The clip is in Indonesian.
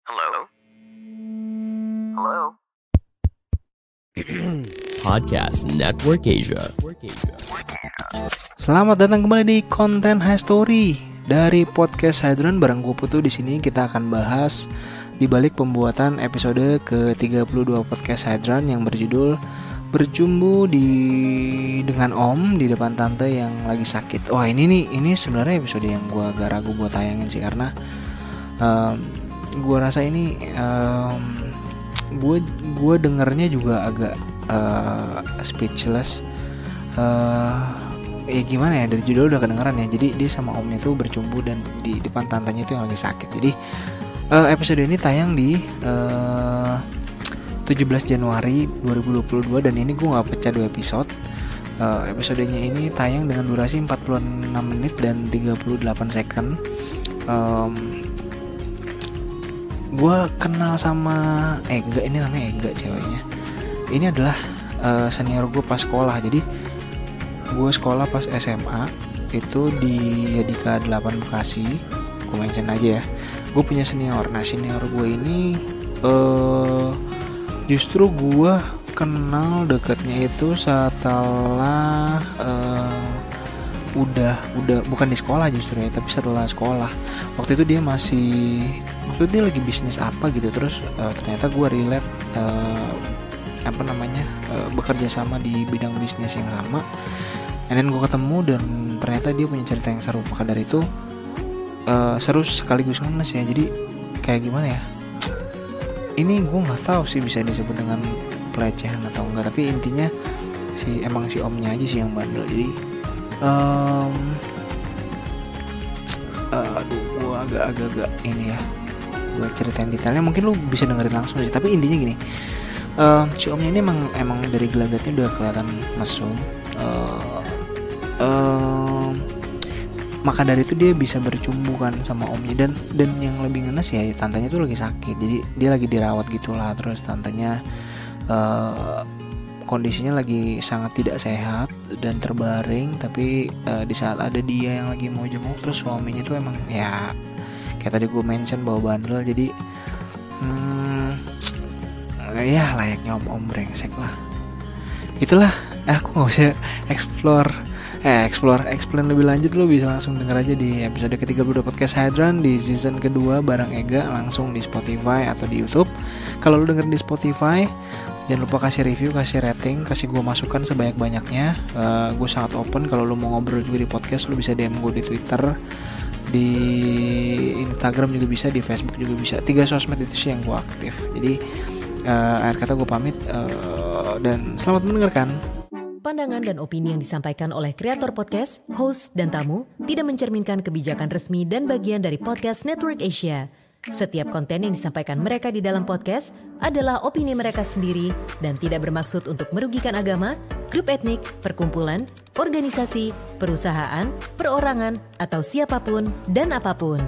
Hello? Hello? Podcast Network Asia. Selamat datang kembali di konten High Story dari podcast Hydron bareng gue Putu. Di sini kita akan bahas di balik pembuatan episode ke-32 podcast Hydron yang berjudul Berjumbu dengan Om di depan tante yang lagi sakit. Wah, ini sebenarnya episode yang gue agak ragu buat tayangin sih, karena gue rasa ini gue dengernya juga agak speechless. Ya gimana ya, dari judul udah kedengeran ya. Jadi dia sama omnya tuh bercumbu dan di depan tantenya tuh yang lagi sakit. Jadi episode ini tayang di 17 Januari 2022 dan ini gue gak pecah 2 episode. Episodenya ini tayang dengan durasi 46 menit dan 38 second. Gue kenal sama Ega, ini namanya Ega ceweknya. Ini adalah senior gue pas sekolah. Jadi gue sekolah pas SMA itu di Yadika 8 Bekasi. Gue mention aja ya, gue punya senior. Nah, senior gue ini justru gue kenal dekatnya itu setelah udah bukan di sekolah justru ya, tapi setelah sekolah. Waktu itu dia lagi bisnis apa gitu, terus ternyata gue relate bekerja sama di bidang bisnis yang sama. And then gue ketemu dan ternyata dia punya cerita yang seru. Maka dari itu seru sekaligus ngenes ya. Jadi kayak gimana ya, ini gue nggak tahu sih bisa disebut dengan pelecehan atau enggak, tapi intinya si omnya aja sih yang bandel. Jadi gue agak ini ya, gue ceritain detailnya, mungkin lu bisa dengerin langsung sih. Tapi intinya gini, si omnya ini emang dari gelagatnya udah kelihatan mesum. Maka dari itu dia bisa bercumbu kan sama omnya, dan yang lebih ngenes ya, tantenya tuh lagi sakit. Jadi dia lagi dirawat gitulah. Terus tantenya kondisinya lagi sangat tidak sehat dan terbaring. Tapi di saat ada dia yang lagi mau jenguk, terus suaminya tuh emang ya kayak tadi gue mention bawa bandel. Jadi ya layaknya om brengsek lah. Itulah, aku gak usah explain lebih lanjut. Lo bisa langsung denger aja di episode ke-32 podcast Hydron di season kedua bareng Ega, langsung di Spotify atau di YouTube. Kalau lo denger di Spotify, jangan lupa kasih review, kasih rating, kasih gue masukan sebanyak-banyaknya. Gue sangat open. Kalau lo mau ngobrol juga di podcast, lo bisa DM gue di Twitter, di Instagram juga bisa, di Facebook juga bisa. 3 sosmed itu sih yang gue aktif. Jadi akhir kata gue pamit dan selamat mendengarkan. Pandangan dan opini yang disampaikan oleh kreator podcast, host, dan tamu tidak mencerminkan kebijakan resmi dan bagian dari podcast Network Asia. Setiap konten yang disampaikan mereka di dalam podcast adalah opini mereka sendiri dan tidak bermaksud untuk merugikan agama, grup etnik, perkumpulan, organisasi, perusahaan, perorangan, atau siapapun dan apapun.